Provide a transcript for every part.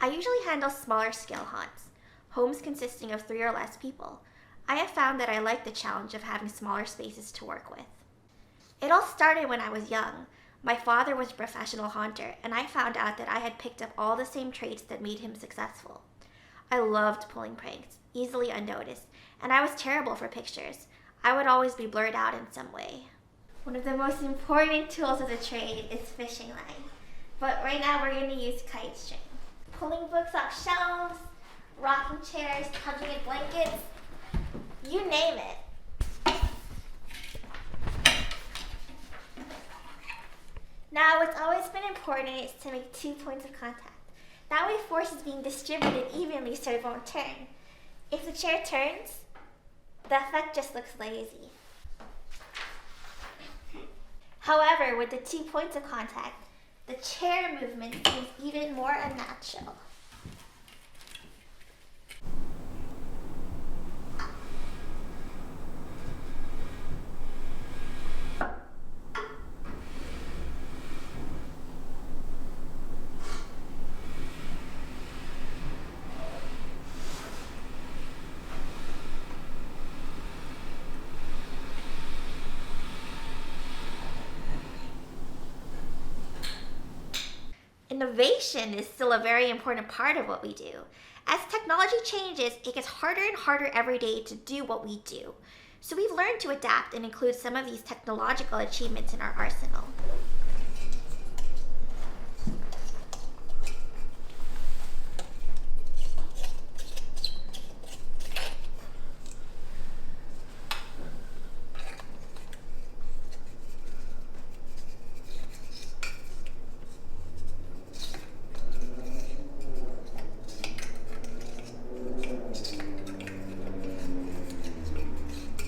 I usually handle smaller scale haunts, homes consisting of 3 or less people. I have found that I like the challenge of having smaller spaces to work with. It all started when I was young. My father was a professional haunter, and I found out that I had picked up all the same traits that made him successful. I loved pulling pranks, easily unnoticed, and I was terrible for pictures. I would always be blurred out in some way. One of the most important tools of the trade is fishing line. But right now we're going to use kite string. Pulling books off shelves, rocking chairs, tugging at blankets, you name it. Now what's always been important is to make 2 points of contact. That way force is being distributed evenly so it won't turn. If the chair turns, the effect just looks lazy. However, with the 2 points of contact, the chair movement seems even more unnatural. Innovation is still a very important part of what we do. As technology changes, it gets harder and harder every day to do what we do. So we've learned to adapt and include some of these technological achievements in our arsenal.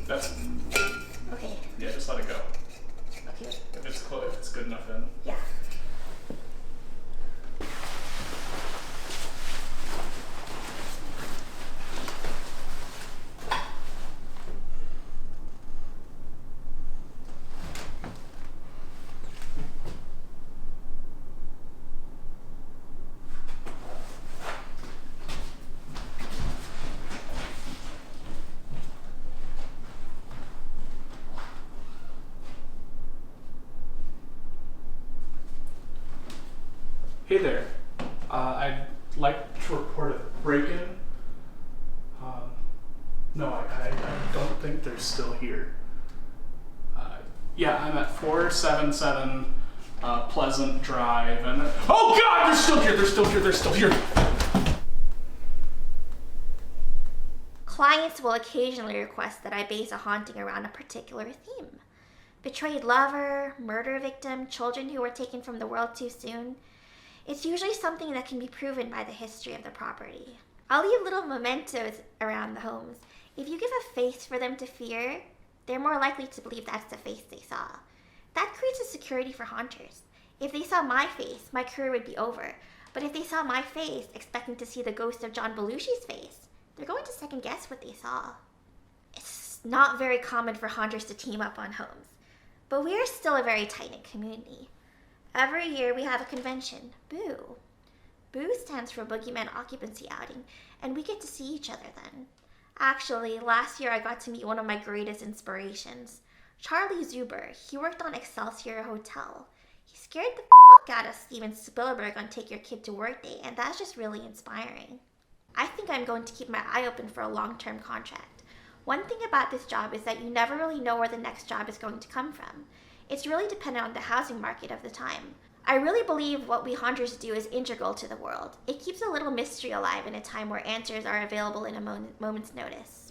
That's Okay. yeah. Just let it go. Okay. If it's good enough, then Yeah. Hey there. I'd like to report a break-in. No, I don't think they're still here. Yeah, I'm at 477 Pleasant Drive, and oh God, they're still here. They're still here. They're still here. Clients will occasionally request that I base a haunting around a particular theme. Betrayed lover, murder victim, children who were taken from the world too soon. It's usually something that can be proven by the history of the property. I'll leave little mementos around the homes. If you give a face for them to fear, they're more likely to believe that's the face they saw. That creates a security for haunters. If they saw my face, my career would be over. But if they saw my face, expecting to see the ghost of John Belushi's face, they're going to second guess what they saw. It's not very common for haunters to team up on homes, but we are still a very tight-knit community. Every year we have a convention, Boo. Boo stands for Boogeyman Occupancy Outing, and we get to see each other then. Actually, last year I got to meet one of my greatest inspirations, Charlie Zuber. He worked on Excelsior Hotel. He scared the fuck out of Steven Spielberg on Take Your Kid to Work Day, and that's just really inspiring. I think I'm going to keep my eye open for a long-term contract. One thing about this job is that you never really know where the next job is going to come from. It's really dependent on the housing market of the time. I really believe what we haunters do is integral to the world. It keeps a little mystery alive in a time where answers are available in a moment's notice.